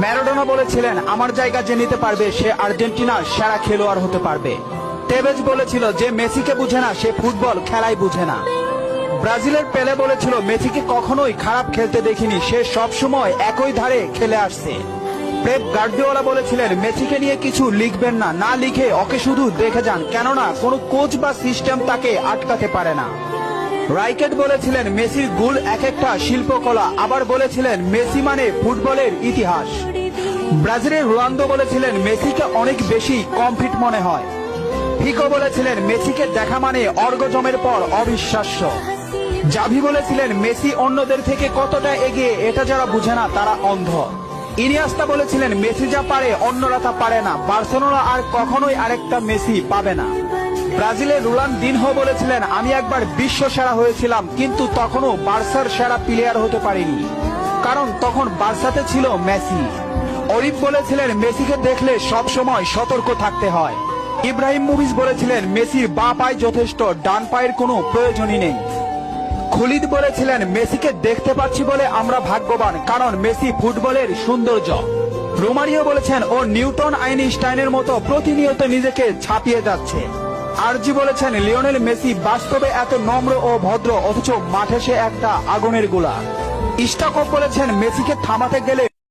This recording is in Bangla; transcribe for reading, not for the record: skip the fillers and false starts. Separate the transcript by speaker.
Speaker 1: ম্যারাডোনা বলেছিলেন, আমার জায়গা যে নিতে পারবে সে আর্জেন্টিনার সেরা খেলোয়াড় হতে পারবে। টেভেজ বলেছিল, যে মেসিকে বুঝে না সে ফুটবল খেলাই বুঝে না। ব্রাজিলের পেলে বলেছিল, মেসিকে কখনোই খারাপ খেলতে দেখিনি, সে সবসময় একই ধারে খেলে আসছে। পেপ গার্দিওলা বলেছিলেন, মেসিকে নিয়ে কিছু লিখবেন না, না লিখে ওকে শুধু দেখে যান, কেননা কোনো কোচ বা সিস্টেম তাকে আটকাতে পারে না। রাইকেট বলেছিলেন, মেসির গোল এক একটা শিল্পকলা, আবার বলেছিলেন মেসি মানে ফুটবলের ইতিহাস। ব্রাজিলের রোনালদো বলেছিলেন, মেসিকে অনেক বেশি কমফিট মনে হয়। ফিগো বলেছিলেন, মেসিকে দেখা মানে অর্গজমের পর অবিশ্বাস্য। জাভি বলেছিলেন, মেসি অন্যদের থেকে কতটা এগিয়ে এটা যারা বুঝে না তারা অন্ধ। ইনিয়েস্তা বলেছিলেন, মেসি যা পারে অন্যরা তা পারে না, বার্সেলোনা আর কখনোই আরেকটা মেসি পাবে না। ব্রাজিলের রোনালদিনহো বলেছিলেন, আমি একবার বিশ্ব সেরা হয়েছিলাম, কিন্তু তখনও বার্সার সেরা প্লেয়ার হতে পারিনি, কারণ তখন বার্সাতে ছিল মেসি। অলিভ বলেছিলেন, মেসিকে দেখলে সব সময় সতর্ক থাকতে হয়। ইব্রাহিম মুভিজ বলেছিলেন, মেসির বাঁ পায়ে যথেষ্ট, ডান পায়ের কোনো প্রয়োজনই নেই। খুলিদ বলেছিলেন, মেসিকে দেখতে পাচ্ছি বলে আমরা ভাগ্যবান, কারণ মেসি ফুটবলের সৌন্দর্য। রোমারিও বলেছেন, ও নিউটন আইনস্টাইনের মতো প্রতিনিয়ত নিজেকে ছাপিয়ে যাচ্ছে। আরজি বলেছেন, লিওনেল মেসি বাস্তবে এত নম্র ও ভদ্র, অথচ মাঠে সে একটা আগুনের গোলা। ইস্টাকপ বলেছেন, মেসিকে থামাতে গেলে